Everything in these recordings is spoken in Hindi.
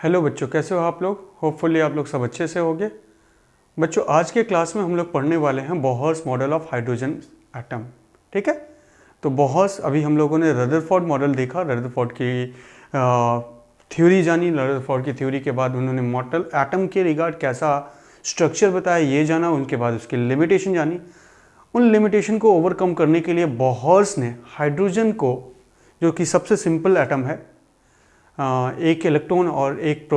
हेलो बच्चों, कैसे हो आप लोग। होपफुली आप लोग सब अच्छे से होंगे। बच्चों, आज के क्लास में हम लोग पढ़ने वाले हैं Bohr's model of hydrogen atom. ठीक है, तो बोहर्स अभी हम लोगों ने रदरफोर्ड मॉडल देखा, रदरफोर्ड की थ्योरी जानी। रदरफोर्ड की थ्योरी के बाद उन्होंने मॉडल एटम के रिगार्ड कैसा स्ट्रक्चर बताया ये जाना, उनके बाद उसकी लिमिटेशन जानी। उन लिमिटेशन को ओवरकम करने के लिए बोहर्स ने हाइड्रोजन को, जो कि सबसे सिंपल एटम है, एक इलेक्ट्रॉन और एक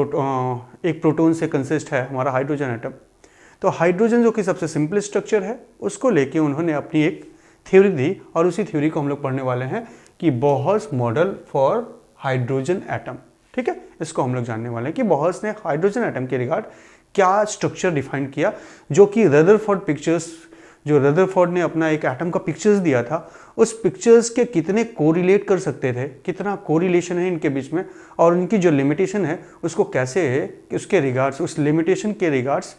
प्रोटॉन से कंसिस्ट है हमारा हाइड्रोजन एटम। तो हाइड्रोजन जो कि सबसे सिंपल स्ट्रक्चर है, उसको लेके उन्होंने अपनी एक थ्योरी दी और उसी थ्योरी को हम लोग पढ़ने वाले हैं कि Bohr's model for hydrogen atom. ठीक है, इसको हम लोग जानने वाले हैं कि बोहर्स ने हाइड्रोजन एटम के रिगार्ड क्या स्ट्रक्चर डिफाइन किया, जो कि रदरफोर्ड पिक्चर्स, जो रदरफोर्ड ने अपना एक एटम का पिक्चर्स दिया था, उस पिक्चर्स के कितने कोरिलेट कर सकते थे, कितना कोरिलेशन है इनके बीच में, और उनकी जो लिमिटेशन है उसको कैसे है कि उसके रिगार्ड्स, उस लिमिटेशन के रिगार्ड्स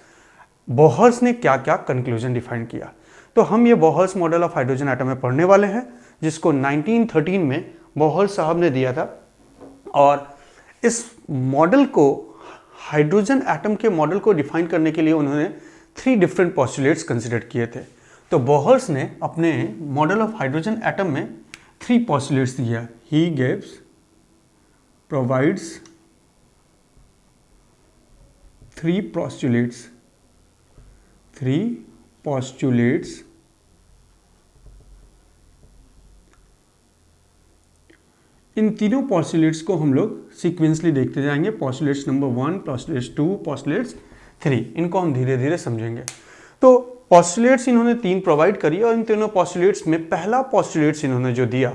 बोहर्स ने क्या क्या कंक्लूजन डिफाइन किया। तो हम ये Bohr's model of hydrogen atom में पढ़ने वाले हैं, जिसको 1913 में बोहर्स साहब ने दिया था। और इस मॉडल को, हाइड्रोजन एटम के मॉडल को डिफाइन करने के लिए उन्होंने 3 डिफरेंट पॉस्टुलेट्स कंसिडर किए थे। तो बोहर्स ने अपने मॉडल ऑफ हाइड्रोजन एटम में 3 पॉस्टुलेट्स दिया। ही गिव्स, प्रोवाइड्स 3 postulates इन तीनों पॉस्टुलेट्स को हम लोग सीक्वेंसली देखते जाएंगे। पॉस्टुलेट्स नंबर 1, पॉस्टुलेट्स 2, पॉस्टुलेट्स 3, इनको हम धीरे धीरे समझेंगे। तो पॉस्टुलेट्स इन्होंने 3 प्रोवाइड करी, और इन तीनों पॉस्टुलेट्स में पहला पॉस्टुलेट्स इन्होंने जो दिया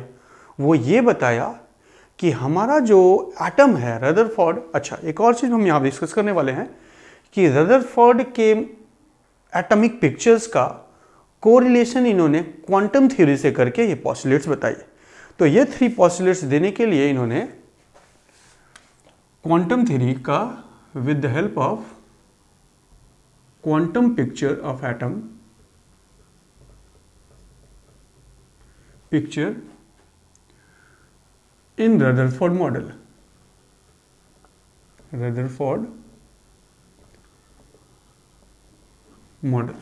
वो ये बताया कि हमारा जो एटम है रदरफोर्ड, अच्छा एक और चीज़ हम यहाँ डिस्कस करने वाले हैं कि रदरफोर्ड के एटॉमिक पिक्चर्स का कोरिलेशन इन्होंने क्वांटम थ्योरी से करके ये पॉस्टुलेट्स बताई। तो ये 3 पॉस्टुलेट्स देने के लिए इन्होंने क्वांटम थ्योरी का, with the help of quantum picture of atom, picture in Rutherford model, Rutherford model.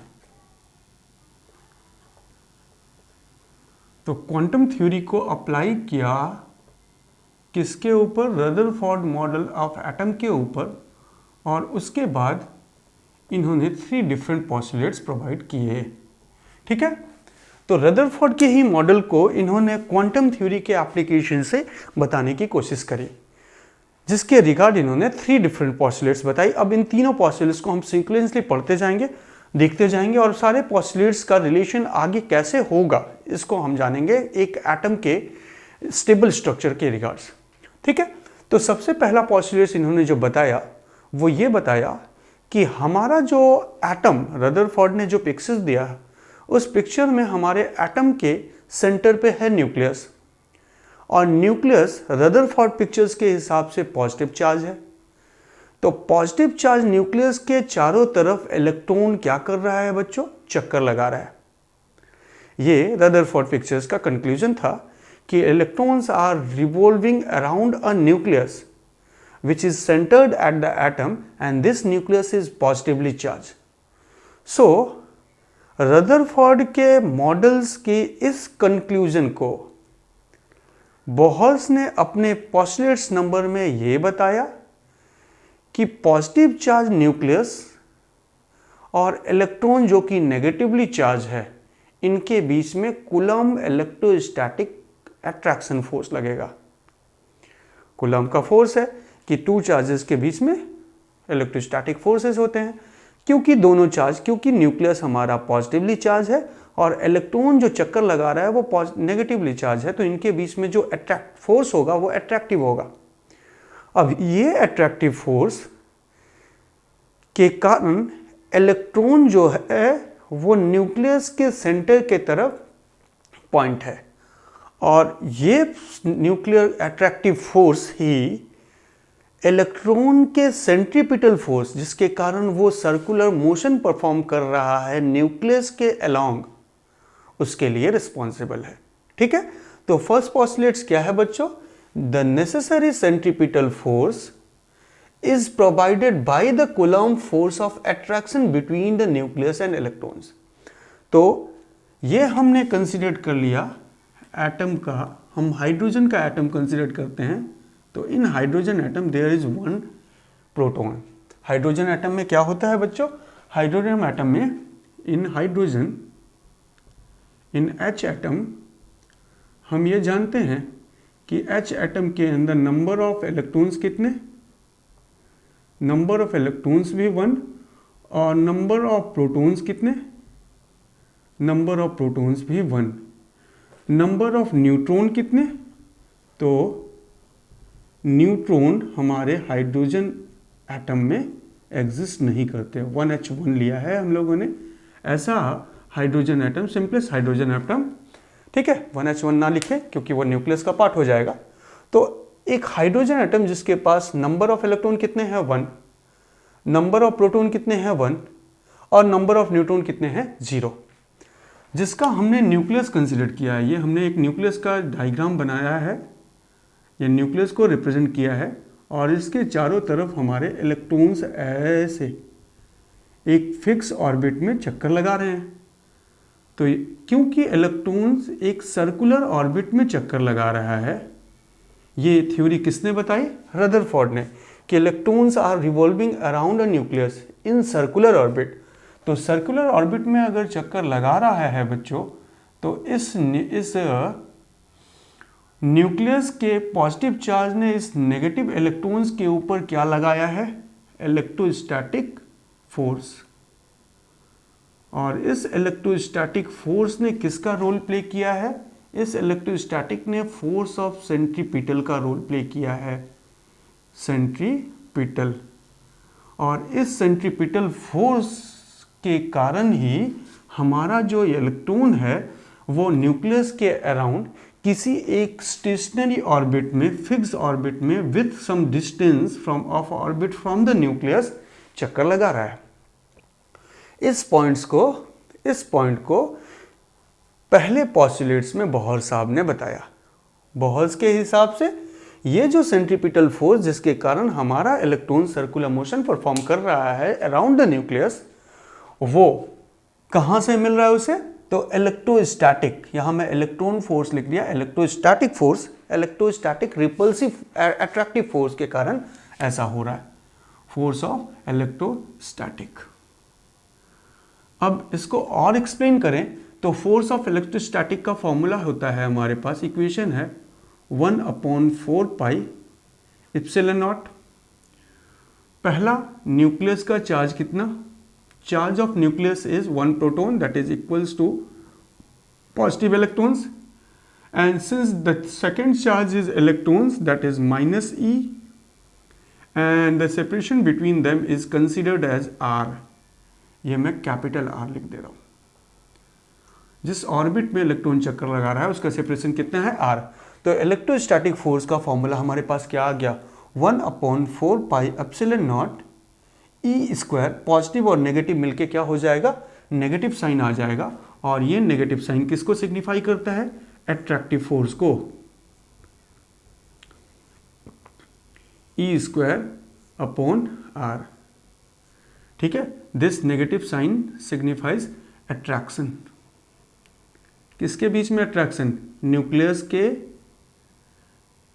तो क्वांटम थ्योरी को अप्लाई किया किसके ऊपर, रदरफोर्ड मॉडल ऑफ एटम के ऊपर, और उसके बाद इन्होंने 3 डिफरेंट पॉस्टुलेट्स प्रोवाइड किए। ठीक है, तो रदरफोर्ड के ही मॉडल को इन्होंने क्वांटम थ्योरी के एप्लीकेशन से बताने की कोशिश करी, जिसके रिगार्ड इन्होंने 3 डिफरेंट पॉस्टुलेट्स बताई। अब इन तीनों पॉस्टुलेट्स को हम सीक्वेंसली पढ़ते जाएंगे, देखते जाएंगे, और सारे पॉस्टुलेट्स का रिलेशन आगे कैसे होगा इसको हम जानेंगे एक एटम के स्टेबल स्ट्रक्चर के रिगार्ड्स। ठीक है, तो सबसे पहला पॉस्टुलेट्स इन्होंने जो बताया वो ये बताया कि हमारा जो एटम, रदरफोर्ड ने जो पिक्चर्स दिया, उस पिक्चर में हमारे एटम के सेंटर पे है न्यूक्लियस, और न्यूक्लियस रदरफोर्ड पिक्चर्स के हिसाब से पॉजिटिव चार्ज है। तो पॉजिटिव चार्ज न्यूक्लियस के चारों तरफ इलेक्ट्रॉन क्या कर रहा है बच्चों, चक्कर लगा रहा है। ये रदरफोर्ड पिक्चर्स का कंक्लूजन था कि electrons are revolving around a nucleus which is centered at the atom, and this nucleus is positively charged. So Rutherford के मॉडल्स की इस कंक्लूजन को बोहर्स ने अपने पॉस्टुलेट्स नंबर में ये बताया कि पॉजिटिव चार्ज न्यूक्लियस और इलेक्ट्रॉन जो कि नेगेटिवली चार्ज है, इनके बीच में कूलम्ब इलेक्ट्रोस्टैटिक अट्रैक्शन फोर्स लगेगा। कूलम्ब का फोर्स है कि 2 चार्जेस के बीच में इलेक्ट्रोस्टैटिक फोर्सेस होते हैं, क्योंकि दोनों चार्ज, क्योंकि न्यूक्लियस हमारा पॉजिटिवली चार्ज है और इलेक्ट्रॉन जो चक्कर लगा रहा है वो नेगेटिवली चार्ज है, तो इनके बीच में जो अट्रैक्ट फोर्स होगा वो अट्रैक्टिव होगा। अब ये अट्रैक्टिव फोर्स के कारण इलेक्ट्रॉन जो है वो न्यूक्लियस के सेंटर के तरफ पॉइंट है, और ये न्यूक्लियर अट्रैक्टिव फोर्स ही इलेक्ट्रॉन के सेंट्रीपिटल फोर्स, जिसके कारण वो सर्कुलर मोशन परफॉर्म कर रहा है न्यूक्लियस के अलोंग, उसके लिए रिस्पॉन्सिबल है। ठीक है, तो फर्स्ट पॉस्टुलेट्स क्या है बच्चों, the necessary centripetal force is provided by the Coulomb force of attraction between the nucleus and electrons। तो ये हमने कंसिडर कर लिया एटम का, हम हाइड्रोजन का एटम कंसिडर करते हैं। तो in hydrogen atom there is one proton. Hydrogen atom में क्या होता है बच्चों? हाइड्रोजन एटम में इन H एटम हम ये जानते हैं कि H एटम के अंदर नंबर ऑफ इलेक्ट्रॉन्स कितने? नंबर ऑफ इलेक्ट्रॉन्स भी 1 और नंबर ऑफ प्रोटॉन्स कितने? नंबर ऑफ प्रोटॉन्स भी 1। नंबर ऑफ न्यूट्रॉन कितने? तो न्यूट्रॉन हमारे हाइड्रोजन एटम में एग्जिस्ट नहीं करते। 1H1 लिया है हम लोगों ने, ऐसा hydrogen atom, simplest hydrogen atom, ठीक है। 1H1 ना लिखे क्योंकि वो न्यूक्लियस का पार्ट हो जाएगा। तो एक हाइड्रोजन एटम जिसके पास नंबर ऑफ इलेक्ट्रॉन कितने हैं? 1, नंबर ऑफ प्रोटॉन कितने हैं? 1, और नंबर ऑफ न्यूट्रॉन कितने हैं? 0। जिसका हमने न्यूक्लियस कंसिडर किया है, ये हमने एक न्यूक्लियस का डायग्राम बनाया है, ये न्यूक्लियस को रिप्रेजेंट किया है, और इसके चारों तरफ हमारे इलेक्ट्रॉन्स ऐसे एक फिक्स ऑर्बिट में चक्कर लगा रहे हैं। तो क्योंकि इलेक्ट्रॉन्स एक सर्कुलर ऑर्बिट में चक्कर लगा रहा है, ये थ्योरी किसने बताई? रदरफोर्ड ने, कि electrons are revolving around a nucleus in circular orbit. तो सर्कुलर ऑर्बिट में अगर चक्कर लगा रहा है बच्चों, तो इस न्यूक्लियस के पॉजिटिव चार्ज ने इस नेगेटिव इलेक्ट्रॉन्स के ऊपर क्या लगाया है? Electrostatic force. और इस इलेक्ट्रोस्टैटिक फोर्स ने किसका रोल प्ले किया है? इस इलेक्ट्रोस्टैटिक ने फोर्स ऑफ सेंट्रीपिटल का रोल प्ले किया है, सेंट्रीपिटल। और इस सेंट्रीपिटल फोर्स के कारण ही हमारा जो इलेक्ट्रॉन है वो न्यूक्लियस के अराउंड किसी एक स्टेशनरी ऑर्बिट में, फिक्स ऑर्बिट में, with some distance from of orbit from the nucleus चक्कर लगा रहा है। इस पॉइंट को पहले पॉस्टुलेट्स में बोहर साहब ने बताया। बोहर्स के हिसाब से ये जो सेंट्रीपिटल फोर्स जिसके कारण हमारा इलेक्ट्रॉन सर्कुलर मोशन परफॉर्म कर रहा है अराउंड द न्यूक्लियस, वो कहाँ से मिल रहा है उसे? तो इलेक्ट्रोस्टैटिक, यहाँ मैं इलेक्ट्रॉन फोर्स लिख दिया, electrostatic force, electrostatic repulsive attractive force के कारण ऐसा हो रहा है, फोर्स ऑफ इलेक्ट्रोस्टैटिक। अब इसको और एक्सप्लेन करें तो फोर्स ऑफ इलेक्ट्रोस्टैटिक का फॉर्मूला होता है, हमारे पास इक्वेशन है 1/4 पाई एप्सिलॉन नॉट। पहला, न्यूक्लियस का चार्ज कितना? Charge of nucleus is 1 proton, that is equals to positive electrons, and since the second charge is electrons, that is -e, and the separation between them is considered as r। ये मैं कैपिटल R लिख दे रहा हूं। जिस ऑर्बिट में इलेक्ट्रॉन चक्कर लगा रहा है उसका सेपरेशन कितना है? R। तो इलेक्ट्रोस्टैटिक फोर्स का फॉर्मूला हमारे पास क्या आ गया? 1/4 pi epsilon not E square. Positive और नेगेटिव मिलके क्या हो जाएगा? नेगेटिव साइन आ जाएगा, और ये नेगेटिव साइन किसको सिग्निफाई करता है? अट्रैक्टिव फोर्स को। ई स्क्वायर अपॉन R, ठीक है। This negative sign signifies attraction. किसके बीच में अट्रैक्शन?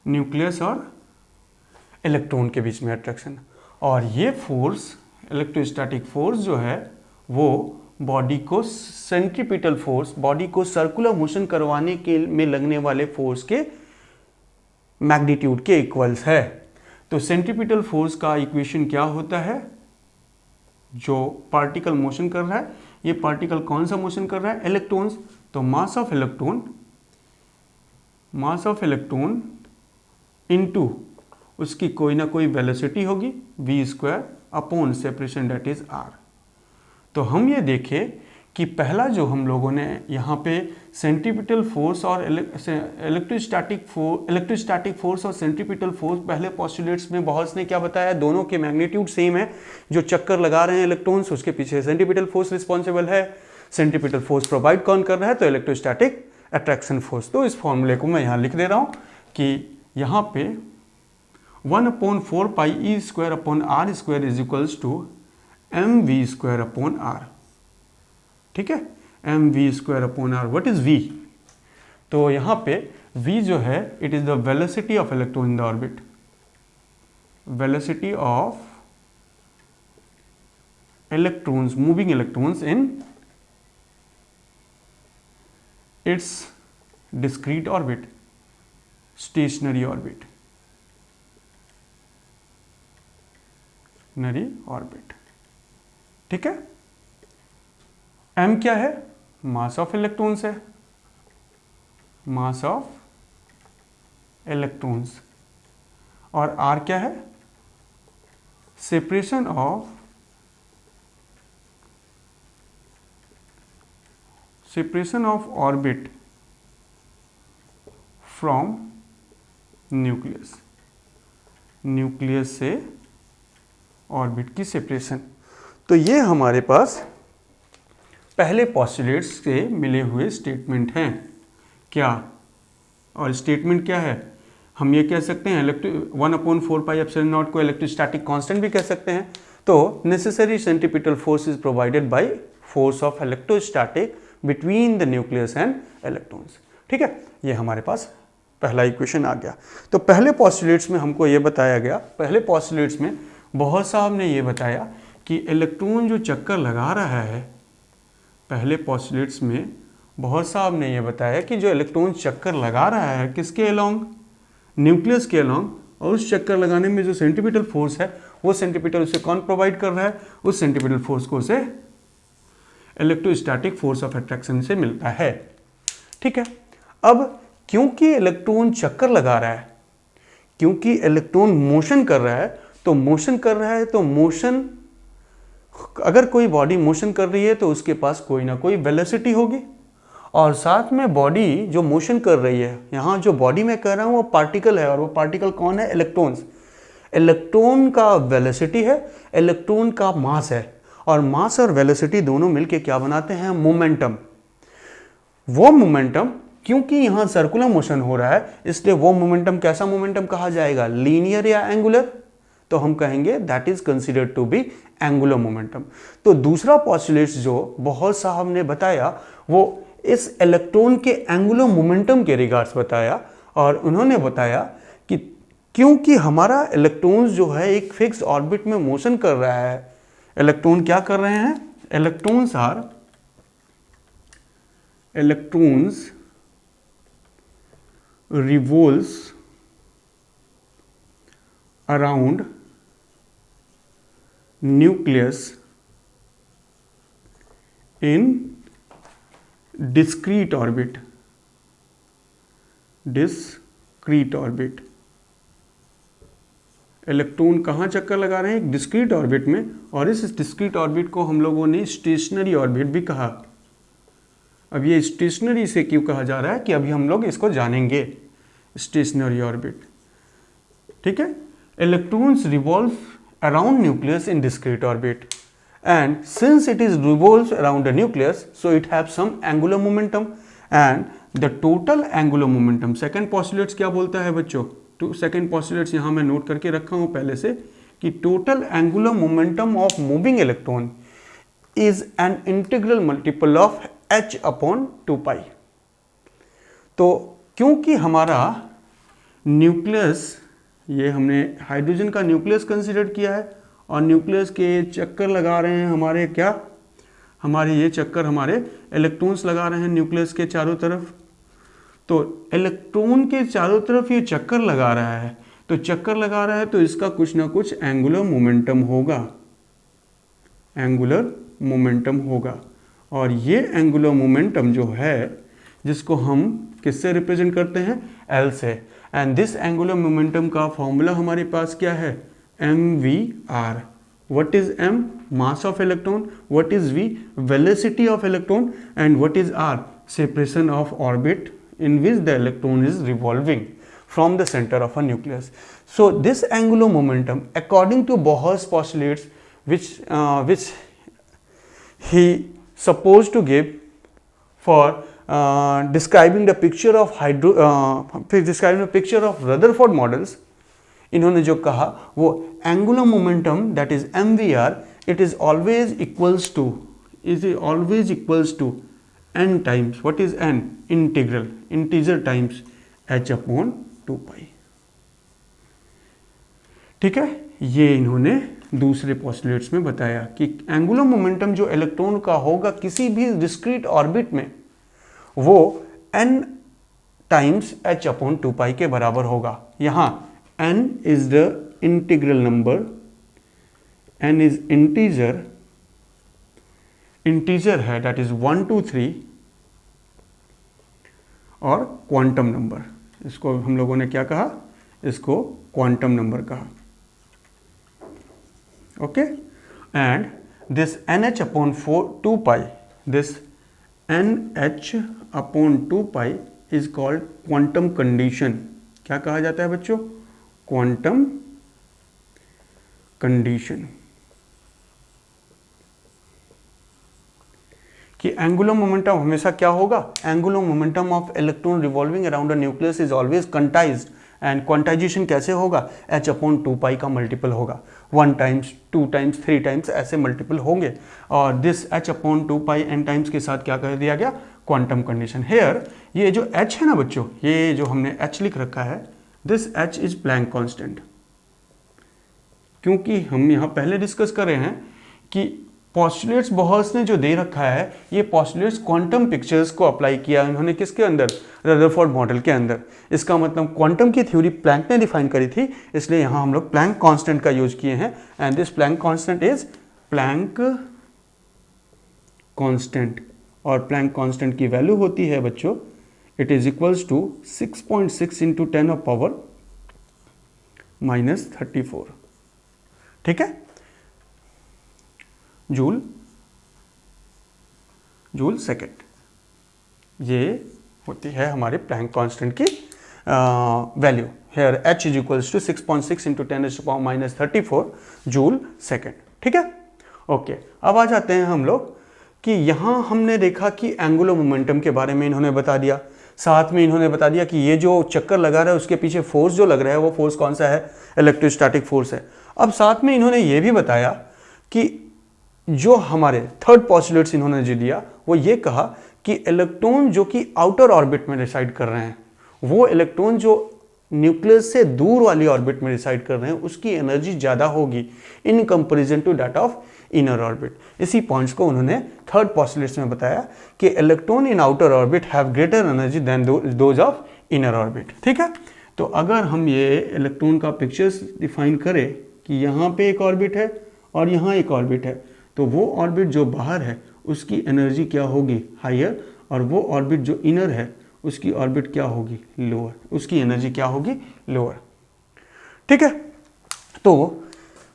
न्यूक्लियस और इलेक्ट्रॉन के बीच में अट्रैक्शन। और ये फोर्स, इलेक्ट्रोस्टैटिक फोर्स जो है, वो बॉडी को सेंट्रीपिटल फोर्स, बॉडी को सर्कुलर मोशन करवाने के में लगने वाले फोर्स के मैग्नीट्यूड के इक्वल्स है। तो सेंट्रीपिटल फोर्स का इक्वेशन क्या होता है? जो पार्टिकल मोशन कर रहा है, ये पार्टिकल कौन सा मोशन कर रहा है? इलेक्ट्रॉन्स। तो मास ऑफ इलेक्ट्रॉन इनटू उसकी कोई ना कोई वेलोसिटी होगी, v square upon separation, that is r। तो हम ये देखें कि पहला जो हम लोगों ने यहाँ पे सेंट्रीपिटल फोर्स और इलेक्ट्रोस्टैटिक फोर्स और सेंट्रीपिटल फोर्स पहले पोस्टुलेट्स में बोहर्स ने क्या बताया? दोनों के मैग्नीट्यूड सेम है। जो चक्कर लगा रहे हैं इलेक्ट्रॉन्स, उसके पीछे सेंट्रीपिटल फोर्स रिस्पॉन्सिबल है। सेंट्रीपिटल फोर्स प्रोवाइड कौन कर रहा है? तो इलेक्ट्रोस्टैटिक अट्रैक्शन फोर्स। तो इस फॉर्मूले को मैं यहाँ लिख दे रहा हूँ कि यहाँ पे 1/4 pi e square upon r square is equals to m v square upon r. ठीक है, m v square upon r. What is v? तो यहाँ पे v जो है it is the velocity of electron in the orbit, velocity of electrons, moving electrons in its discrete orbit, stationary orbit, stationary orbit। ठीक है, m क्या है? मास ऑफ इलेक्ट्रॉन्स है, मास ऑफ इलेक्ट्रॉन्स। और r क्या है? Separation of orbit from nucleus, nucleus से ऑर्बिट की सेपरेशन। तो ये हमारे पास पहले पोस्टुलेट्स से मिले हुए स्टेटमेंट हैं। क्या? और स्टेटमेंट क्या है? हम ये कह सकते हैं 1/4 पाई एप्सिलॉन नॉट को इलेक्ट्रोस्टैटिक कांस्टेंट भी कह सकते हैं। तो necessary centripetal force is provided by force of electrostatic between the nucleus and electrons. ठीक है, ये हमारे पास पहला इक्वेशन आ गया। तो पहले पोस्टुलेट्स में हमको ये बताया गया, पहले पोस्टुलेट्स में बहुत साहब ने ये बताया कि इलेक्ट्रॉन जो चक्कर लगा रहा है, पहले पोस्टुलेट्स में बहुत साहब ने ये बताया कि जो इलेक्ट्रॉन चक्कर लगा रहा है किसके अलोंग? न्यूक्लियस के अलोंग। और उस चक्कर लगाने में जो सेंट्रीपिटल फोर्स है वो सेंट्रीपिटल उसे कौन प्रोवाइड कर रहा है? उस सेंट्रीपिटल फोर्स को उसे इलेक्ट्रोस्टैटिक फोर्स ऑफ अट्रैक्शन से मिलता है। ठीक है, अब क्योंकि इलेक्ट्रॉन चक्कर लगा रहा है, क्योंकि इलेक्ट्रॉन मोशन कर रहा है, तो मोशन कर रहा है तो मोशन, अगर कोई बॉडी मोशन कर रही है तो उसके पास कोई ना कोई वेलोसिटी होगी। और साथ में बॉडी जो मोशन कर रही है, यहाँ जो बॉडी में कह रहा हूँ वो पार्टिकल है, और वो पार्टिकल कौन है? इलेक्ट्रॉन्स। इलेक्ट्रॉन का वेलोसिटी है, इलेक्ट्रॉन का मास है, और मास और वेलोसिटी दोनों मिलके क्या बनाते हैं? मोमेंटम। वो मोमेंटम, क्योंकि यहाँ सर्कुलर मोशन हो रहा है, इसलिए वो मोमेंटम कैसा मोमेंटम कहा जाएगा? लीनियर या एंगुलर? तो हम कहेंगे that is considered to be angular momentum. तो दूसरा पोस्टुलेट्स जो बहुत साहब ने बताया वो इस इलेक्ट्रॉन के एंगुलर मोमेंटम के रिगार्ड्स बताया, और उन्होंने बताया कि क्योंकि हमारा इलेक्ट्रॉन्स जो है एक फिक्स ऑर्बिट में मोशन कर रहा है। इलेक्ट्रॉन क्या कर रहे हैं? Electrons revolves around nucleus in discrete orbit, electron कहाँ चक्कर लगा रहे हैं? एक डिस्क्रीट ऑर्बिट में, और इस डिस्क्रीट ऑर्बिट को हम लोगों ने स्टेशनरी ऑर्बिट भी कहा। अब ये स्टेशनरी से क्यों कहा जा रहा है कि अभी हम लोग इसको जानेंगे, स्टेशनरी ऑर्बिट। ठीक है, electrons revolve around nucleus in discrete orbit, and since it is revolves around the nucleus so it have some angular momentum, and the total angular momentum. Second postulates क्या बोलता है बच्चों? तो सेकंड पोस्टुलेट्स यहाँ मैं नोट करके रखा हूँ पहले से, कि total angular momentum of moving electron is an integral multiple of h/2 पाई। तो क्योंकि हमारा न्यूक्लियस, ये हमने हाइड्रोजन का न्यूक्लियस कंसीडर किया है, और न्यूक्लियस के चक्कर लगा रहे हैं हमारे क्या? हमारे ये चक्कर हमारे इलेक्ट्रॉन्स लगा रहे हैं न्यूक्लियस के चारों तरफ। तो इलेक्ट्रॉन के चारों तरफ ये चक्कर लगा रहा है, तो चक्कर लगा रहा है तो इसका कुछ ना कुछ एंगुलर मोमेंटम होगा, एंगुलर मोमेंटम होगा। और ये एंगुलर मोमेंटम जो है, जिसको हम किससे रिप्रेजेंट करते हैं? L से। एंड दिस एंगुलर मोमेंटम का फॉर्मूला हमारे पास क्या है? mvr। What is m? Mass of electron. What is v? Velocity of electron. And what is r? Separation of orbit in which the electron is revolving from the center of a nucleus. So this angular momentum, according to Bohr's postulates, which he supposed to give for describing the picture of Rutherford models, इन्होंने जो कहा वो angular momentum that is mvr it is always equals to n times what is n integer times h/2π। ठीक है, ये इन्होंने दूसरे पोस्टुलेट्स में बताया कि एंगुलर मोमेंटम जो इलेक्ट्रॉन का होगा किसी भी डिस्क्रीट ऑर्बिट में वो n टाइम्स h/2π के बराबर होगा। यहाँ n is the integral number, n is integer है दैट इज 1 2 3 और क्वांटम नंबर, इसको हम लोगों ने क्या कहा, इसको क्वांटम नंबर कहा। Okay, and this nh/2π, this nh/2π is called quantum condition. क्या कहा जाता है बच्चों? Quantum condition. कि एंगुलर मोमेंटम हमेशा क्या होगा? Angular momentum of electron revolving around a nucleus is always quantized, and quantization कैसे होगा? h/2π का मल्टीपल होगा, 1 टाइम्स 2 टाइम्स 3 टाइम्स ऐसे मल्टीपल होंगे, और दिस h/2π n टाइम्स के साथ क्या कर दिया गया? Quantum condition. हेयर ये जो h है ना बच्चों, ये जो हमने h लिख रखा है, this h is Planck constant, क्योंकि हम यहाँ पहले डिस्कस कर रहे हैं कि पोस्टुलेट्स बोहर्स ने जो दे रखा है, ये पोस्टुलेट्स क्वांटम पिक्चर्स को अप्लाई किया इन्होंने किसके अंदर? रदरफोर्ड मॉडल के अंदर। इसका मतलब क्वांटम की थ्योरी प्लैंक ने डिफाइन करी थी, इसलिए यहाँ हम लोग प्लैंक कांस्टेंट का यूज किए हैं, and this Planck constant is Planck constant, और प्लैंक कांस्टेंट की वैल्यू होती है बच्चों, it is equals to 6.6 into 10⁻⁻34। ठीक है, जूल सेकेंड, ये होती है हमारे प्लैंक कांस्टेंट की वैल्यू। Here h is equals to 6.6 into 10⁻⁻34 joule second. ठीक है, ओके, अब आ जाते हैं हम लोग कि यहाँ हमने देखा कि एंगुलर मोमेंटम के बारे में इन्होंने बता दिया, साथ में इन्होंने बता दिया कि ये जो चक्कर लगा रहा है उसके पीछे फोर्स जो लग रहा है वो फोर्स कौन सा है? इलेक्ट्रोस्टैटिक फोर्स है। अब साथ में इन्होंने ये भी बताया कि जो हमारे थर्ड पोस्टुलेट्स इन्होंने जो दिया वो ये कहा कि इलेक्ट्रॉन जो कि आउटर ऑर्बिट में रिसाइड कर रहे हैं, वो इलेक्ट्रॉन जो न्यूक्लियस से दूर वाली ऑर्बिट में रिसाइड कर रहे हैं उसकी एनर्जी ज़्यादा होगी in comparison to that of inner orbit. इसी पॉइंट्स को उन्होंने थर्ड पोस्टुलेट्स में बताया कि electron in outer orbit have greater energy than those of inner orbit. ठीक है, तो अगर हम ये इलेक्ट्रॉन का पिक्चर्स डिफाइन करें कि यहाँ पे एक ऑर्बिट है और यहाँ एक ऑर्बिट है, तो वो ऑर्बिट जो बाहर है उसकी एनर्जी क्या होगी? हायर, और वो ऑर्बिट जो इनर है उसकी ऑर्बिट क्या होगी? लोअर, उसकी एनर्जी क्या होगी? लोअर। ठीक है, तो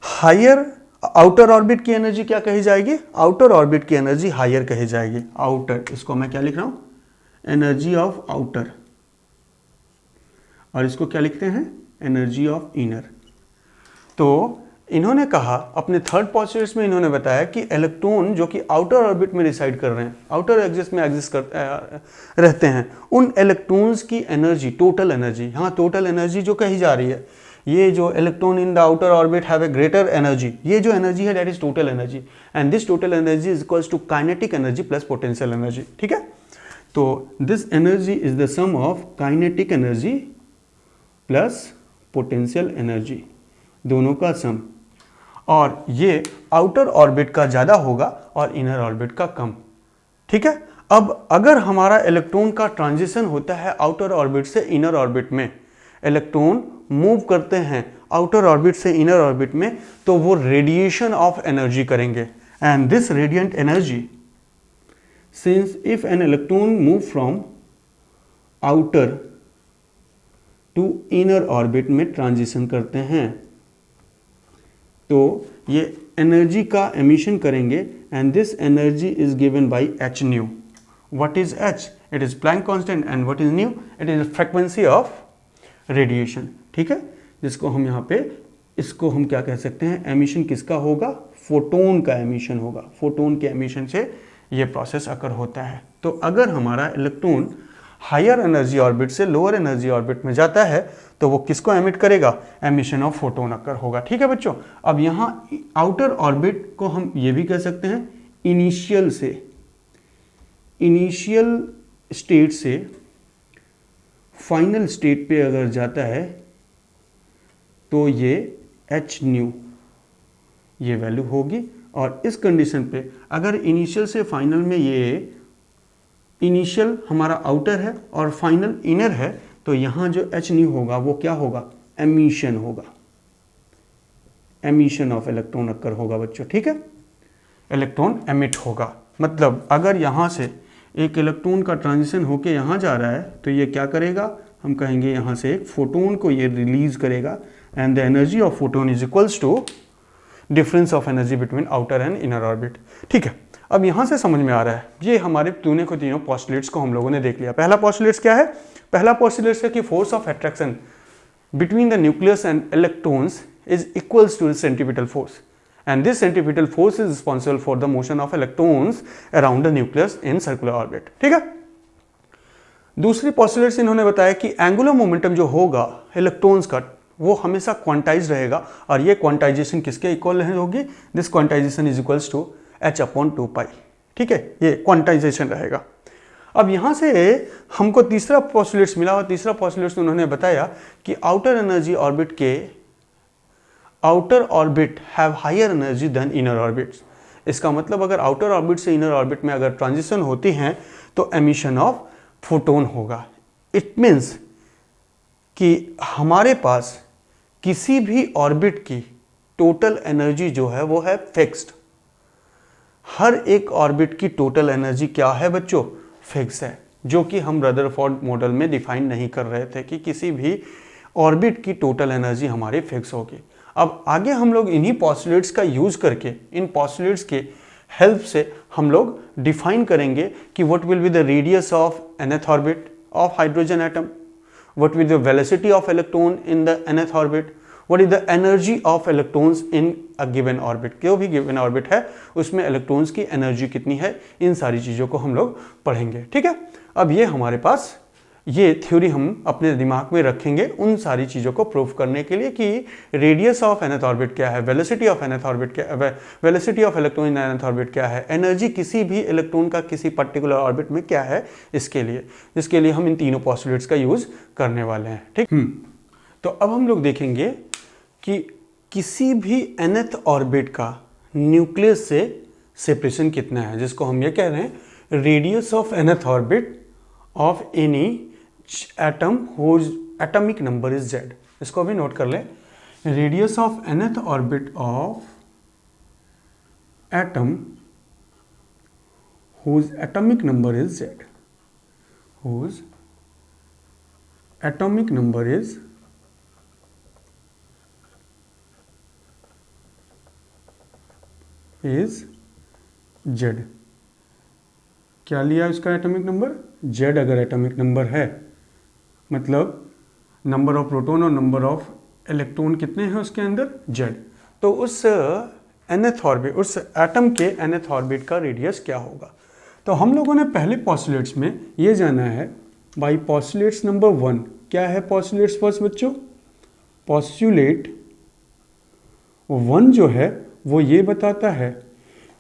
हायर आउटर ऑर्बिट की एनर्जी क्या कही जाएगी? आउटर ऑर्बिट की एनर्जी हायर कही जाएगी। आउटर, इसको मैं क्या लिख रहा हूं? एनर्जी ऑफ आउटर, और इसको क्या लिखते हैं? Energy of inner. तो इन्होंने कहा अपने थर्ड पोस्टुलेट्स में इन्होंने बताया कि इलेक्ट्रॉन जो कि आउटर ऑर्बिट में रिसाइड कर रहे हैं, आउटर एक्सिस में एग्जिस्ट रहते हैं, उन इलेक्ट्रॉन्स की एनर्जी, टोटल एनर्जी, यहाँ टोटल एनर्जी जो कही जा रही है, ये जो electron in the outer orbit have a greater energy, ये जो एनर्जी है that is total energy, and this total energy is equals to kinetic energy plus potential energy. ठीक है, तो this energy is the sum of kinetic energy plus potential energy, दोनों का सम, और ये आउटर ऑर्बिट का ज़्यादा होगा और इनर ऑर्बिट का कम। ठीक है, अब अगर हमारा इलेक्ट्रॉन का ट्रांजिशन होता है आउटर ऑर्बिट से इनर ऑर्बिट में, इलेक्ट्रॉन मूव करते हैं आउटर ऑर्बिट से इनर ऑर्बिट में, तो वो रेडिएशन ऑफ एनर्जी करेंगे, and this radiant energy, since if an electron move from outer to inner orbit में ट्रांजिशन करते हैं, तो ये एनर्जी का एमिशन करेंगे, and this energy is given by h nu. What is h? It is Planck constant, and what is nu? It is frequency of radiation. ठीक है, जिसको हम यहाँ पे, इसको हम क्या कह सकते हैं? एमिशन किसका होगा? फोटोन का एमिशन होगा। फोटोन के एमिशन से ये प्रोसेस अकर होता है। तो अगर हमारा इलेक्ट्रॉन हायर एनर्जी ऑर्बिट से लोअर एनर्जी ऑर्बिट में जाता है तो वो किसको एमिट करेगा, एमिशन ऑफ फोटोन अकर होगा। ठीक है बच्चों, अब यहाँ आउटर ऑर्बिट को हम ये भी कह सकते हैं इनिशियल स्टेट से फाइनल स्टेट पे अगर जाता है तो ये एच न्यू ये वैल्यू होगी। और इस कंडीशन पे अगर इनिशियल से फाइनल में ये इनिशियल हमारा आउटर है और फाइनल इनर है तो यहाँ जो एच न्यू होगा वो क्या होगा, एमिशन होगा, एमिशन ऑफ इलेक्ट्रॉन अक्कर होगा बच्चों। ठीक है, इलेक्ट्रॉन एमिट होगा, मतलब अगर यहाँ से एक इलेक्ट्रॉन का ट्रांजिशन होके यहाँ जा रहा है तो ये क्या करेगा, हम कहेंगे यहाँ से एक फोटोन को ये रिलीज करेगा and the energy of photon is equals to difference of energy between outer and inner orbit. ठीक है, अब यहाँ से समझ में आ रहा है, ये हमारे तीनों पोस्टुलेट्स को हम लोगों ने देख लिया। पहला पोस्टुलेट्स क्या है, पहला पोस्टुलेट्स है कि force of attraction between the nucleus and electrons is equals to the centripetal force and this centripetal force is responsible for the motion of electrons around the nucleus in circular orbit। ठीक है, दूसरी पोस्टुलेट्स इन्होंने बताया कि एंगुलर मोमेंटम जो होगा इलेक्ट्रॉन्स का वो हमेशा क्वांटाइज रहेगा और ये क्वांटाइजेशन किसके इक्वल होगी, this quantization is equals to h/2π। ठीक है, ये क्वांटाइजेशन रहेगा। अब यहाँ से हमको तीसरा पोस्टुलेट्स मिला और तीसरा पोस्टुलेट्स उन्होंने बताया कि आउटर एनर्जी ऑर्बिट के outer orbit have higher energy than inner orbits. इसका मतलब अगर आउटर ऑर्बिट से इनर ऑर्बिट में अगर ट्रांजिशन होती हैं तो एमिशन ऑफ फोटोन होगा। इट मीन्स कि हमारे पास किसी भी ऑर्बिट की टोटल एनर्जी जो है वो है फिक्स्ड। हर एक ऑर्बिट की टोटल एनर्जी क्या है बच्चों, फिक्स है, जो कि हम रदरफोर्ड मॉडल में डिफाइन नहीं कर रहे थे कि किसी भी ऑर्बिट की टोटल एनर्जी हमारी फिक्स होगी। अब आगे हम लोग इन्हीं पोस्टुलेट्स का यूज करके, इन पोस्टुलेट्स के हेल्प से हम लोग डिफाइन करेंगे कि what will be the radius of nth orbit of hydrogen atom, what will the velocity of electron in the nth orbit, what is the energy of electrons in a given orbit. जो भी गिवन ऑर्बिट है उसमें इलेक्ट्रॉन्स की एनर्जी कितनी है, इन सारी चीज़ों को हम लोग पढ़ेंगे। ठीक है, अब ये हमारे पास ये थ्योरी हम अपने दिमाग में रखेंगे उन सारी चीज़ों को प्रूव करने के लिए कि रेडियस ऑफ nth ऑर्बिट क्या है, वेलोसिटी ऑफ nth ऑर्बिट क्या है, velocity of electron in nth orbit क्या है, एनर्जी किसी भी इलेक्ट्रॉन का किसी पर्टिकुलर ऑर्बिट में क्या है, जिसके लिए हम इन तीनों पोस्टुलेट्स का यूज करने वाले हैं। ठीक, तो अब हम लोग देखेंगे कि किसी भी nth ऑर्बिट का न्यूक्लियस से सेपरेशन कितना है, जिसको हम ये कह रहे हैं radius of nth orbit of any atom whose atomic number is z। इसको भी नोट कर लें, radius of nth orbit of atom whose atomic number is z, whose atomic number is z। क्या लिया उसका एटॉमिक नंबर, z। अगर एटॉमिक नंबर है मतलब नंबर ऑफ प्रोटॉन और नंबर ऑफ इलेक्ट्रॉन कितने हैं उसके अंदर, z। तो उस nth ऑर्बिट, उस एटम के nth ऑर्बिट का रेडियस क्या होगा। तो हम लोगों ने पहले पोस्टुलेट्स में ये जाना है बाई पोस्टुलेट्स नंबर 1। क्या है पोस्टुलेट्स फर्स्ट बच्चों, पोस्टुलेट 1 जो है वो ये बताता है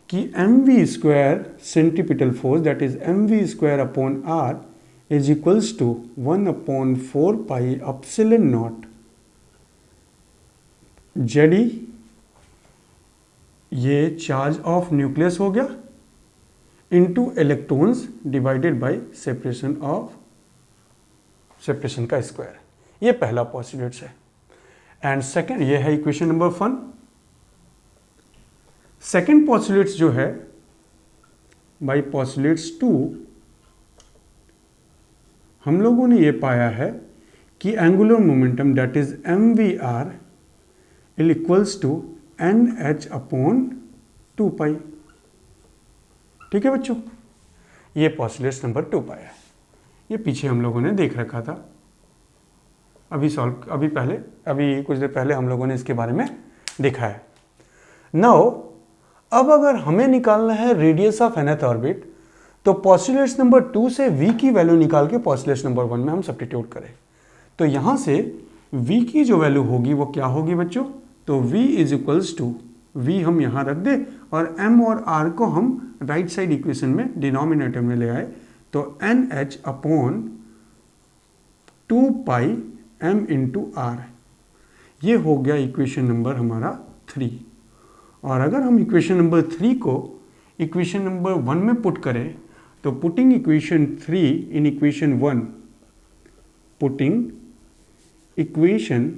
कि mv² centripetal force that is mv² upon r is equals to 1/4 pi epsilon not Ze। ये चार्ज ऑफ न्यूक्लियस हो गया into electrons divided by separation का स्क्वायर। ये पहला पोस्टुलेट्स है। एंड सेकंड ये है इक्वेशन नंबर 1। सेकंड पोस्टुलेट्स जो है बाई पोस्टुलेट्स 2 हम लोगों ने ये पाया है कि angular momentum that is mvr equals to nh upon 2π। ठीक है बच्चों, ये पोस्टुलेट्स नंबर 2 पाया है। ये पीछे हम लोगों ने देख रखा था, अभी कुछ देर पहले हम लोगों ने इसके बारे में देखा है। नाउ अब अगर हमें निकालना है रेडियस ऑफ nth ऑर्बिट, तो पोस्टुलेट्स नंबर 2 से v की वैल्यू निकाल के पोस्टुलेट्स नंबर 1 में हम सब्स्टिट्यूट करें, तो यहाँ से v की जो वैल्यू होगी वो क्या होगी बच्चों, तो v is equals to, v हम यहाँ रख दे और m और r को हम राइट साइड इक्वेशन में डिनोमिनेटर में ले आए, तो NH अपॉन 2 पाई m इंटू r, ये हो गया इक्वेशन नंबर हमारा 3। और अगर हम इक्वेशन नंबर 3 को इक्वेशन नंबर 1 में पुट करें, तो putting equation 3 in equation 1, putting equation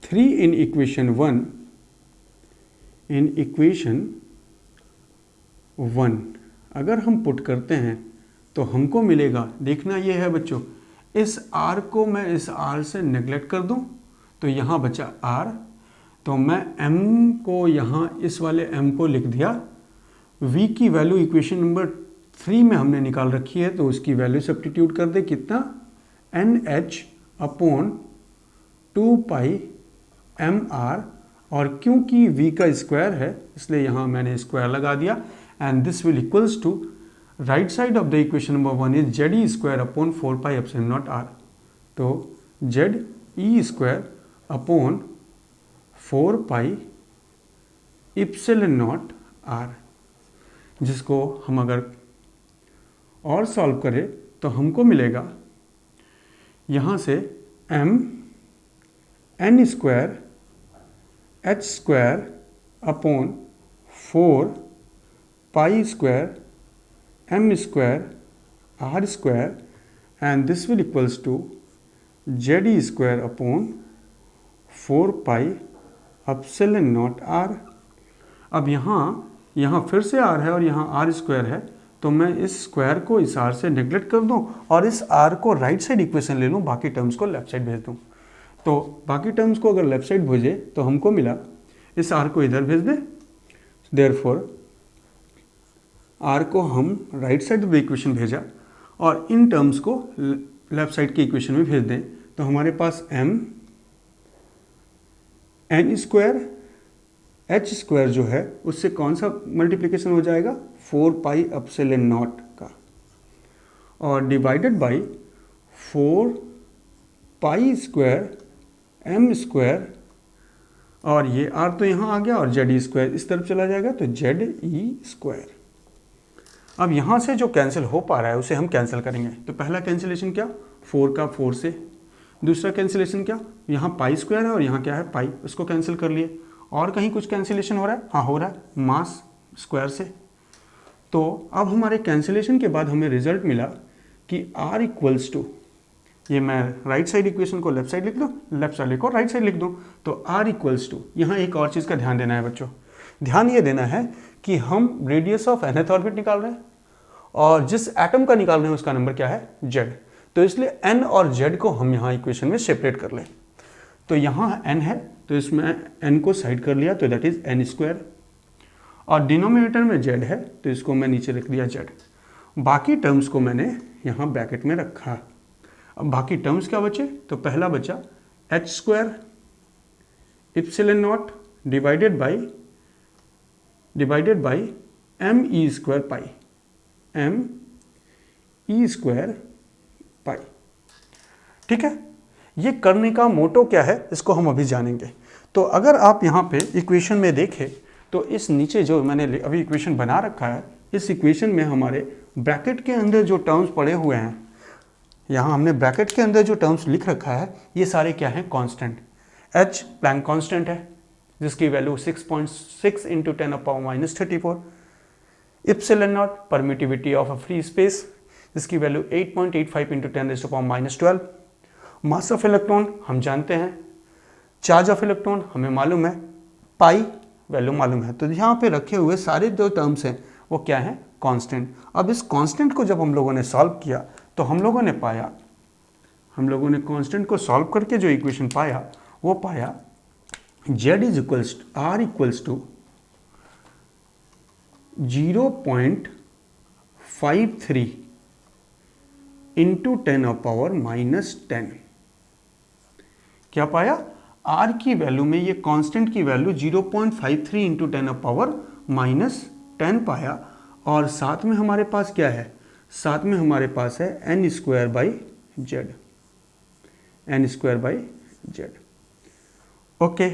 3 in equation 1 in equation 1 अगर हम पुट करते हैं तो हमको मिलेगा, देखना ये है बच्चों, इस r को मैं इस r से नेग्लेक्ट कर दूं तो यहाँ बचा r, तो मैं m को यहाँ इस वाले m को लिख दिया, v की वैल्यू इक्वेशन नंबर 3 में हमने निकाल रखी है, तो उसकी वैल्यू सब्स्टिट्यूट कर दे, कितना, NH अपॉन 2 पाई mr, और क्योंकि v का स्क्वायर है इसलिए यहाँ मैंने स्क्वायर लगा दिया, and this will equals to, right side of the equation number 1 is Z E square upon 4 pi epsilon naught r, तो जेड ई square upon 4 pi epsilon naught r, जिसको हम अगर और सॉल्व करें तो हमको मिलेगा यहाँ से m n square h square upon 4 pi square m square r square, and this will equals to Z E square upon 4 pi epsilon not r। अब यहाँ फिर से r है और यहाँ r स्क्वायर है, तो मैं इस स्क्वायर को इस r से नेग्लेक्ट कर दूँ और इस r को राइट साइड इक्वेशन ले लूँ, बाकी टर्म्स को लेफ्ट साइड भेज दूँ। तो बाकी टर्म्स को अगर लेफ्ट साइड भेजे तो हमको मिला, इस r को इधर भेज दे, देयरफॉर r को हम right side of the equation भेजा और इन टर्म्स को लेफ्ट साइड के इक्वेशन में भेज दें, तो हमारे पास m n square h square जो है उससे कौन सा मल्टीप्लिकेशन हो जाएगा, 4 पाई एप्सिलॉन नॉट का, और divided by 4 pi square m square, और ये r तो यहाँ आ गया और जेड ई स्क्वायर इस तरफ चला जाएगा, तो जेड ई स्क्वायर। अब यहाँ से जो कैंसिल हो पा रहा है उसे हम कैंसिल करेंगे, तो पहला कैंसिलेशन क्या, 4 का 4 से, दूसरा कैंसिलेशन क्या, यहाँ पाई स्क्वायर है और यहाँ क्या है पाई, उसको कैंसिल कर लिए, और कहीं कुछ कैंसिलेशन हो रहा है, हाँ हो रहा है, मास स्क्वायर से। तो अब हमारे कैंसिलेशन के बाद हमें रिजल्ट मिला कि r इक्वल्स टू, ये मैं राइट साइड इक्वेशन को लेफ्ट साइड लिख दूँ, लेफ्ट साइड को राइट साइड लिख दूँ, तो r इक्वल्स टू, यहाँ एक और चीज़ का ध्यान देना है बच्चों, ध्यान ये देना है कि हम रेडियस ऑफ nth ऑर्बिट निकाल रहे हैं और जिस एटम का निकाल रहे हैं उसका नंबर क्या है, z, तो इसलिए n और z को हम यहाँ इक्वेशन में सेपरेट कर लें। तो यहाँ n है तो इसमें n को साइड कर लिया, तो दैट इज n स्क्वायर, और डिनोमिनेटर में z है तो इसको मैं नीचे रख दिया z, बाकी टर्म्स को मैंने यहाँ ब्रैकेट में रखा। अब बाकी टर्म्स क्या बचे, तो पहला बचा h square epsilon not divided by m E square pi, m E square pi, ठीक है। ये करने का मोटो क्या है इसको हम अभी जानेंगे। तो अगर आप यहाँ पे इक्वेशन में देखें तो इस नीचे जो मैंने अभी इक्वेशन बना रखा है, इस इक्वेशन में हमारे ब्रैकेट के अंदर जो टर्म्स पड़े हुए हैं, यहाँ हमने ब्रैकेट के अंदर जो टर्म्स लिख रखा है ये सारे क्या हैं, कांस्टेंट। h प्लैंक कांस्टेंट है जिसकी value 6.6 into 10⁻⁻34, epsilon naught permittivity of a free space जिसकी value 8.85 into 10⁻12, mass of electron हम जानते हैं, चार्ज ऑफ इलेक्ट्रॉन हमें मालूम है, पाई वैल्यू मालूम है। तो यहाँ पे रखे हुए सारे जो टर्म्स हैं वो क्या है, कांस्टेंट। अब इस कांस्टेंट को जब हम लोगों ने सॉल्व किया तो हम लोगों ने कांस्टेंट को सॉल्व करके जो इक्वेशन पाया वो पाया z is equals r equals to 0.53 into 10⁻⁻10। क्या पाया, r की वैल्यू में ये कांस्टेंट की वैल्यू 0.53 इंटू 10⁻⁻10 पाया, और साथ में हमारे पास क्या है, साथ में हमारे पास है n square by Z, n square by Z. Okay,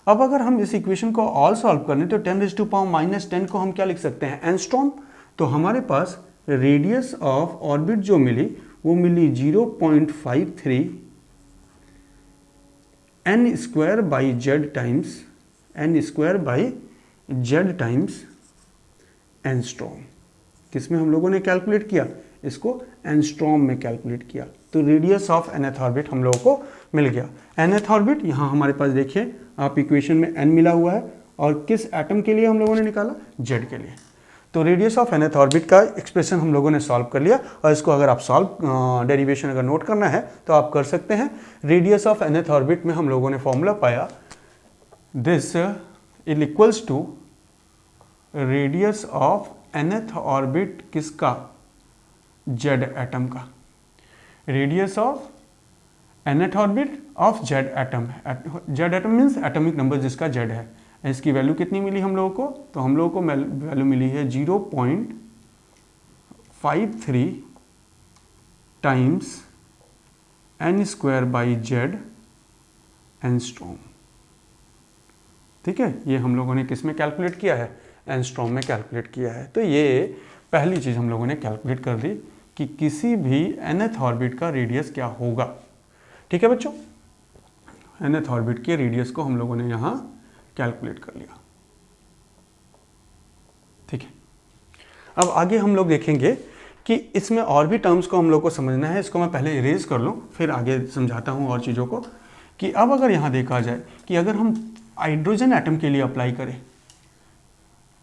अब अगर हम इस इक्वेशन को ऑल सॉल्व करें तो 10⁻⁻10 को हम क्या लिख सकते हैं, एंगस्ट्रॉम। तो हमारे पास रेडियस ऑफ ऑर्बिट जो मिली वो मिली 0.53 n square by Z times, n square by Z times angstrom. किसमें हम लोगों ने कैलकुलेट किया, इसको एंगस्ट्रॉम में कैलकुलेट किया। तो रेडियस ऑफ nth ऑर्बिट हम लोगों को मिल गया। nth ऑर्बिट यहाँ हमारे पास देखिए आप इक्वेशन में n मिला हुआ है, और किस एटम के लिए हम लोगों ने निकाला, z के लिए। तो रेडियस ऑफ nth ऑर्बिट का एक्सप्रेशन हम लोगों ने सॉल्व कर लिया, और इसको अगर आप सॉल्व डेरिवेशन अगर नोट करना है तो आप कर सकते हैं। रेडियस ऑफ nth ऑर्बिट में हम लोगों ने फॉर्मूला पाया, this is equals to radius of nth orbit किसका, z एटम का, radius of nth orbit of z atom. z atom means atomic number जिसका z है। इसकी वैल्यू कितनी मिली हम लोगों को, तो हम लोगों को वैल्यू मिली है 0.53 times n square by Z angstrom. ठीक है, ये हम लोगों ने किस में कैलकुलेट किया है, एंगस्ट्रॉम में कैलकुलेट किया है। तो ये पहली चीज़ हम लोगों ने कैलकुलेट कर दी कि किसी भी nth ऑर्बिट का रेडियस क्या होगा। ठीक है बच्चों, nth ऑर्बिट के रेडियस को हम लोगों ने यहाँ कैलकुलेट कर लिया। ठीक है, अब आगे हम लोग देखेंगे कि इसमें और भी टर्म्स को हम लोग को समझना है। इसको मैं पहले इरेज कर लूँ, फिर आगे समझाता हूँ और चीज़ों को। कि अब अगर यहाँ देखा जाए कि अगर हम हाइड्रोजन एटम के लिए अप्लाई करें,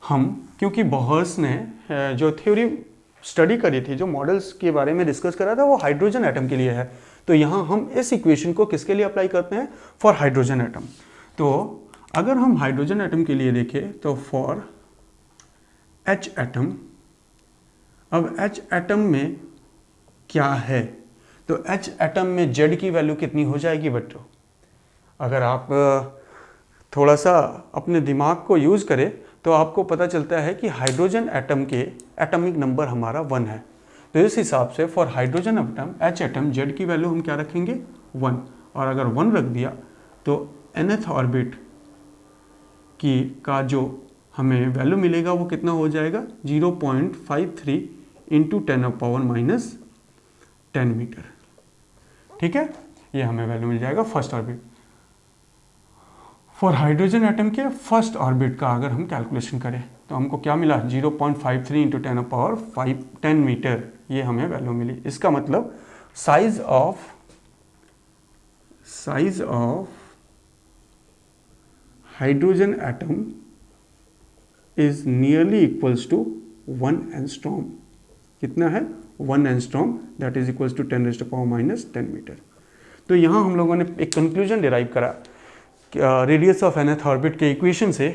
हम क्योंकि बोहर्स ने जो थ्योरी स्टडी करी थी, जो मॉडल्स के बारे में डिस्कस करा था, वो हाइड्रोजन एटम के लिए है। तो यहाँ हम इस इक्वेशन को किसके लिए अप्लाई करते हैं, फॉर हाइड्रोजन एटम। तो अगर हम हाइड्रोजन एटम के लिए देखें तो फॉर H एटम, अब H एटम में क्या है, तो H एटम में Z की वैल्यू कितनी हो जाएगी बच्चों। अगर आप थोड़ा सा अपने दिमाग को यूज़ करें तो आपको पता चलता है कि हाइड्रोजन एटम के एटॉमिक नंबर हमारा 1 है। तो इस हिसाब से for hydrogen atom H atom Z की वैल्यू हम क्या रखेंगे, 1। और अगर 1 रख दिया तो nth ऑर्बिट की का जो हमें वैल्यू मिलेगा वो कितना हो जाएगा, 0.53 इंटू 10⁻⁻10 मीटर। ठीक है, ये हमें वैल्यू मिल जाएगा first orbit. For hydrogen atom के फर्स्ट ऑर्बिट का अगर हम कैलकुलेशन करें तो हमको क्या मिला, 0.53 इंटू 10⁻10 मीटर, ये हमें वैल्यू मिली। इसका मतलब size of hydrogen atom is nearly equals to 1 angstrom. कितना है, 1 angstrom, that is equals to 10⁻10 metre. तो यहाँ हम लोगों ने एक कंक्लूजन डिराइव करा रेडियस ऑफ nth ऑर्बिट के इक्वेशन से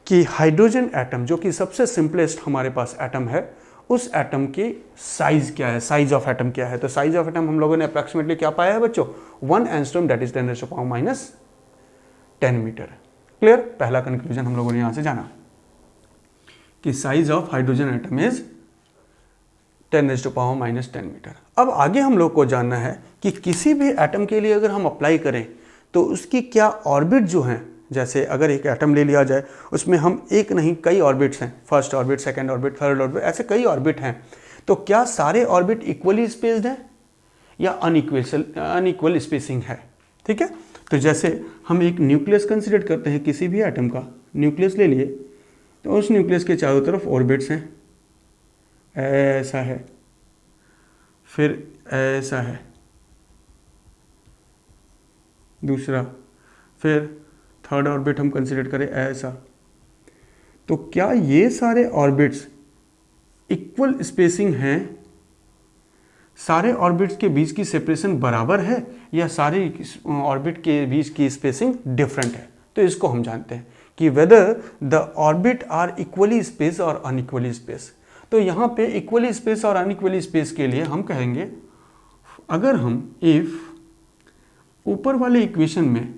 कि हाइड्रोजन एटम जो कि सबसे सिंपलेस्ट हमारे पास एटम है, उस एटम की साइज क्या है, साइज ऑफ एटम क्या है। तो साइज ऑफ एटम हम लोगों ने अप्रॉक्सीमेटली क्या पाया है बच्चों, 1 angstrom, that is 10⁻10 metre. Clear, पहला कंक्लूजन हम लोगों ने यहाँ से जाना कि size of hydrogen atom is 10⁻10 metre. अब आगे हम लोग को जानना है कि किसी भी एटम के लिए अगर हम अप्लाई करें तो उसकी क्या ऑर्बिट जो हैं, जैसे अगर एक एटम ले लिया जाए उसमें हम एक नहीं कई ऑर्बिट्स हैं, first orbit, second orbit, third orbit, ऐसे कई ऑर्बिट हैं। तो क्या सारे ऑर्बिट इक्वली स्पेस्ड हैं या अनइक्वल स्पेसिंग है। ठीक है, तो जैसे हम एक न्यूक्लियस कंसिडर करते हैं, किसी भी एटम का न्यूक्लियस ले लिए तो उस न्यूक्लियस के चारों तरफ ऑर्बिट्स हैं, ऐसा है, फिर ऐसा है दूसरा, फिर थर्ड ऑर्बिट हम कंसिडर करें ऐसा। तो क्या ये सारे ऑर्बिट्स इक्वल स्पेसिंग हैं, सारे ऑर्बिट्स के बीच की सेपरेशन बराबर है या सारे ऑर्बिट के बीच की स्पेसिंग डिफरेंट है। तो इसको हम जानते हैं कि whether the orbit are equally space और अनइक्वली स्पेस। तो यहाँ पे इक्वली स्पेस और अनइक्वली स्पेस के लिए हम कहेंगे, अगर हम इफ ऊपर वाले इक्वेशन में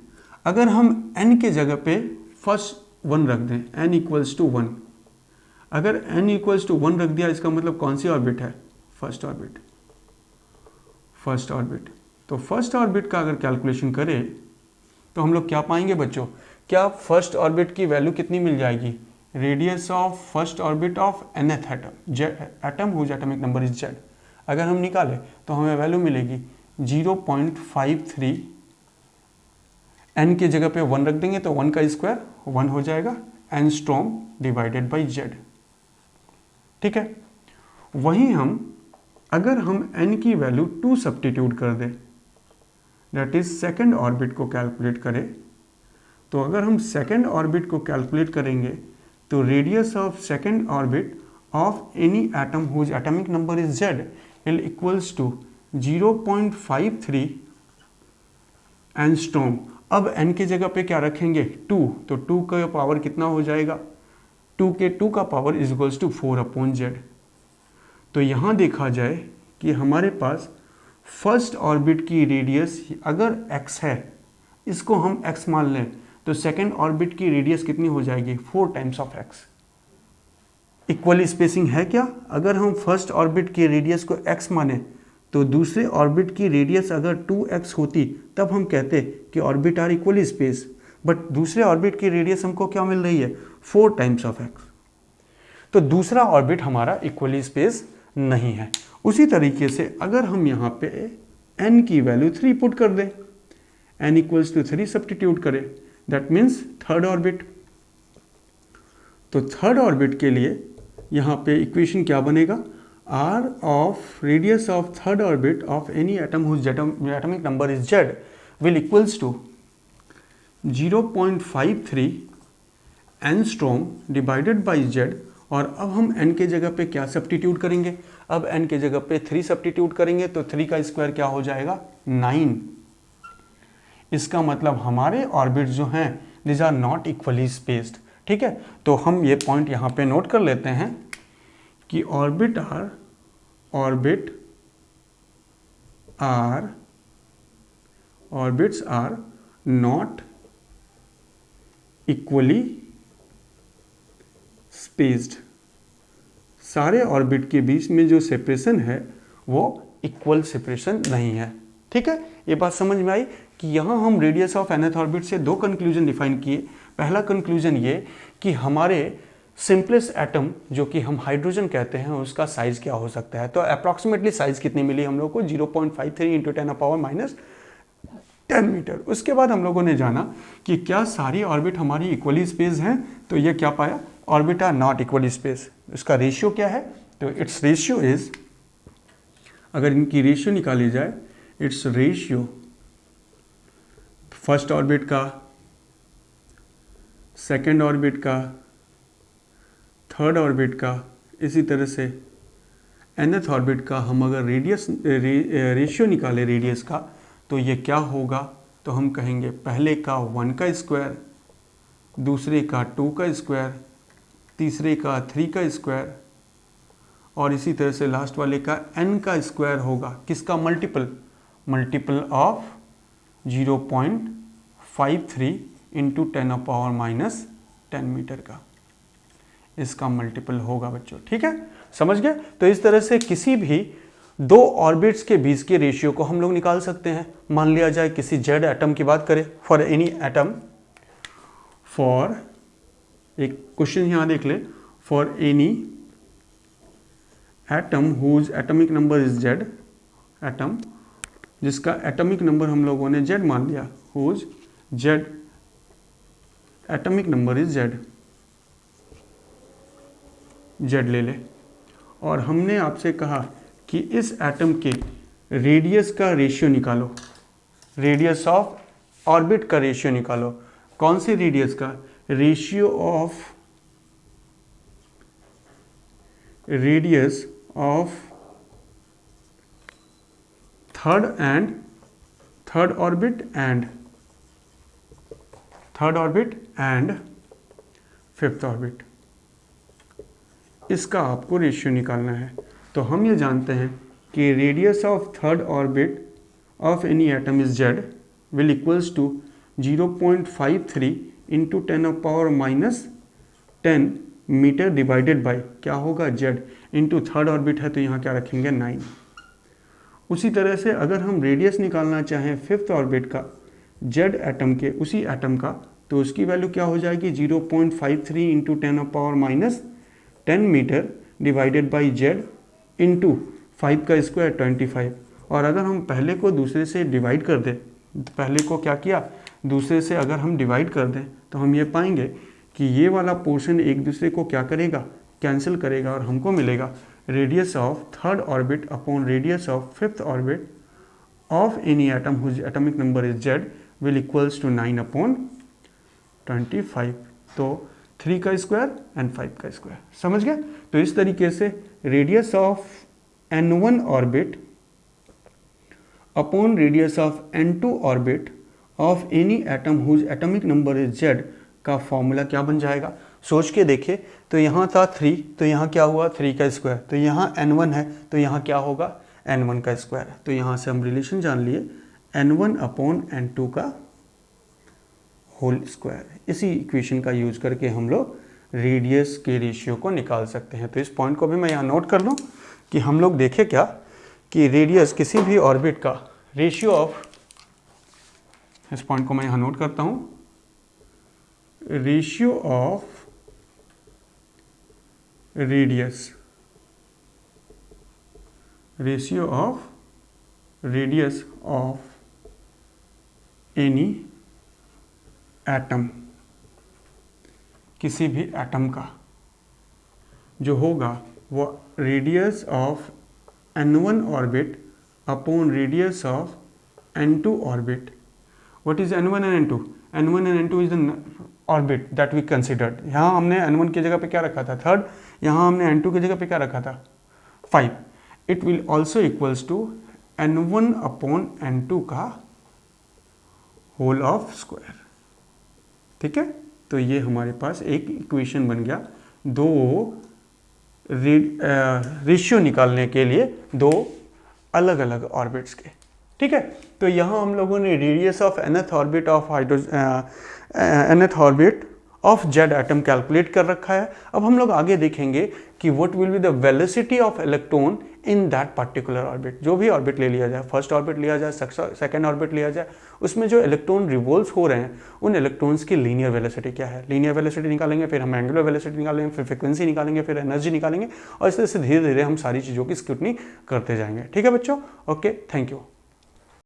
अगर हम n के जगह पे फर्स्ट 1 रख दें, n इक्वल्स टू 1, अगर n इक्वल्स टू 1 रख दिया, इसका मतलब कौन सी ऑर्बिट है? First orbit. फर्स्ट ऑर्बिट, तो फर्स्ट ऑर्बिट का अगर कैलकुलेशन करें तो हम लोग क्या पाएंगे बच्चों? क्या फर्स्ट ऑर्बिट की वैल्यू कितनी मिल जाएगी? Radius of first orbit of nth atom, atom whose atomic number is z। अगर हम निकालें तो हमें वैल्यू मिलेगी 0.53, n की जगह पे 1 रख देंगे तो 1 का स्क्वायर 1 हो जाएगा, एंगस्ट्रॉम डिवाइडेड बाई z। ठीक है, वहीं अगर हम n की वैल्यू 2 सब्स्टिट्यूट कर दें, दैट इज सेकेंड ऑर्बिट को कैलकुलेट करें, तो अगर हम सेकेंड ऑर्बिट को कैलकुलेट करेंगे तो radius of second orbit of any atom whose atomic number is z will equals to 0.53 angstrom. अब n की जगह पे क्या रखेंगे? 2, तो 2 का पावर कितना हो जाएगा? 2 के 2 का power is equals to 4/z। तो यहाँ देखा जाए कि हमारे पास फर्स्ट ऑर्बिट की रेडियस अगर x है, इसको हम x मान लें, तो सेकेंड ऑर्बिट की रेडियस कितनी हो जाएगी? 4 times of x। Equally spacing है क्या? अगर हम फर्स्ट ऑर्बिट की रेडियस को x माने तो दूसरे ऑर्बिट की रेडियस अगर 2x होती तब हम कहते कि orbit are equally space, but दूसरे ऑर्बिट की रेडियस हमको क्या मिल रही है? 4 टाइम्स ऑफ x। तो दूसरा ऑर्बिट हमारा इक्वली स्पेस नहीं है। उसी तरीके से अगर हम यहाँ पे n की वैल्यू 3 पुट कर दें, n इक्वल्स टू 3 सब्स्टिट्यूट करें, दैट मीन्स थर्ड ऑर्बिट। तो थर्ड ऑर्बिट के लिए यहाँ पे इक्वेशन क्या बनेगा? r of radius of third orbit of any atom whose atomic number is z will equals to 0.53 angstrom divided by z। और अब हम n के जगह पे क्या सब्स्टिट्यूट करेंगे? अब n के जगह पे 3 सब्स्टिट्यूट करेंगे तो 3 का स्क्वायर क्या हो जाएगा? 9। इसका मतलब हमारे ऑर्बिट जो हैं this are not equally spaced. ठीक है, तो हम ये पॉइंट यहाँ पे नोट कर लेते हैं कि orbits are not equally spaced. सारे ऑर्बिट के बीच में जो सेपरेशन है वो इक्वल सेपरेशन नहीं है। ठीक है, ये बात समझ में आई कि यहाँ हम रेडियस ऑफ nth ऑर्बिट से 2 कंक्लूजन डिफाइन किए। पहला कंक्लूजन ये कि हमारे सिंपलेस्ट एटम जो कि हम हाइड्रोजन कहते हैं उसका साइज क्या हो सकता है। तो अप्रॉक्सीमेटली साइज कितनी मिली हम लोग को? 0.53 इंटू 10⁻⁻10 मीटर। उसके बाद हम लोगों ने जाना कि क्या सारी ऑर्बिट हमारी इक्वली स्पेस हैं, तो ये क्या पाया? Orbit are not equally space. इसका रेशियो क्या है? तो इट्स रेशियो इज, अगर इनकी रेशियो निकाली जाए, इट्स रेशियो फर्स्ट ऑर्बिट का, सेकेंड ऑर्बिट का, थर्ड ऑर्बिट का, इसी तरह से nth ऑर्बिट का हम अगर रेशियो निकाले रेडियस का, तो ये क्या होगा? तो हम कहेंगे पहले का 1 का स्क्वायर, दूसरे का 2 का स्क्वायर, तीसरे का 3 का स्क्वायर, और इसी तरह से लास्ट वाले का n का स्क्वायर होगा। किसका multiple? Multiple of 0.53 into 10⁻⁻10 metre का इसका मल्टीपल होगा बच्चों। ठीक है, समझ गए? तो इस तरह से किसी भी 2 ऑर्बिट्स के बीच के रेशियो को हम लोग निकाल सकते हैं। मान लिया जाए किसी जेड एटम की बात करें, फॉर एनी एटम, फॉर एक क्वेश्चन यहाँ देख ले, for any atom whose atomic number is Z, atom जिसका एटॉमिक नंबर हम लोगों ने जेड मान लिया, whose Z atomic number is Z, Z ले ले, और हमने आपसे कहा कि इस एटम के रेडियस का रेशियो निकालो, रेडियस ऑफ ऑर्बिट का रेशियो निकालो। कौन सी रेडियस का? Ratio of radius of third orbit and fifth orbit, इसका आपको रेशियो निकालना है। तो हम ये जानते हैं कि radius of third orbit of any atom is Z will equals to 0.53 into 10⁻⁻10 metre divided by क्या होगा जेड इंटू थर्ड ऑर्बिट है तो यहाँ क्या रखेंगे 9। उसी तरह से अगर हम रेडियस निकालना चाहें फिफ्थ ऑर्बिट का जेड एटम के उसी एटम का तो उसकी वैल्यू क्या हो जाएगी 0.53 into 10⁻⁻10 metre divided by Z into 5 का स्क्वायर 25। और अगर हम पहले को दूसरे से डिवाइड कर दें, पहले को क्या किया दूसरे से अगर हम डिवाइड कर दें तो हम ये पाएंगे कि ये वाला पोर्शन एक दूसरे को क्या करेगा कैंसिल करेगा और हमको मिलेगा radius of third orbit upon radius of fifth orbit of any atom whose atomic number is Z will equals to 9/25। तो 3 का स्क्वायर एंड 5 का स्क्वायर, समझ गए। तो इस तरीके से radius of n1 orbit upon radius of n2 orbit of any atom whose atomic number is Z का फॉर्मूला क्या बन जाएगा। सोच के देखे तो यहाँ था 3 तो यहाँ क्या हुआ 3 का स्क्वायर, तो यहाँ n1 है तो यहाँ क्या होगा n1 का स्क्वायर। तो यहाँ से हम रिलेशन जान लिए n1 अपॉन n2 का होल स्क्वायर। इसी इक्वेशन का यूज करके हम लोग रेडियस के रेशियो को निकाल सकते हैं। तो इस पॉइंट को भी मैं यहाँ नोट कर लूँ कि हम लोग देखें क्या कि रेडियस किसी भी ऑर्बिट का रेशियो ऑफ, इस पॉइंट को मैं यहाँ नोट करता हूँ, ratio of radius of any atom, किसी भी एटम का जो होगा वो radius of n1 orbit upon radius of n2 orbit. What is n1 and n2? n1 and n2 is the orbit that we considered. यहाँ हमने n1 की जगह पे क्या रखा था थर्ड, यहाँ हमने n2 की जगह पे क्या रखा था 5। It will also equals to n1 upon n2 का होल ऑफ स्क्वायर। ठीक है, तो ये हमारे पास एक इक्वेशन बन गया दो रेशियो निकालने के लिए दो अलग अलग ऑर्बिट्स के। ठीक है, तो यहाँ हम लोगों ने radius of nth orbit of nth orbit of Z atom calculate कर रखा है। अब हम लोग आगे देखेंगे कि what will be the velocity of electron in that particular orbit. जो भी ऑर्बिट ले लिया जाए, फर्स्ट ऑर्बिट लिया जाए, सेकंड ऑर्बिट लिया जाए, उसमें जो इलेक्ट्रॉन रिवॉल्व्स हो रहे हैं उन इलेक्ट्रॉन्स की लीनियर वेलोसिटी क्या है। लीनियर वेलोसिटी निकालेंगे, फिर हम एंगुलर वेलोसिटी निकालेंगे, फिर फ्रीक्वेंसी निकालेंगे, फिर एनर्जी निकालेंगे और इस तरह से धीरे धीरे हम सारी चीज़ों की स्क्रूटनी करते जाएंगे। ठीक है बच्चों, ओके, थैंक यू।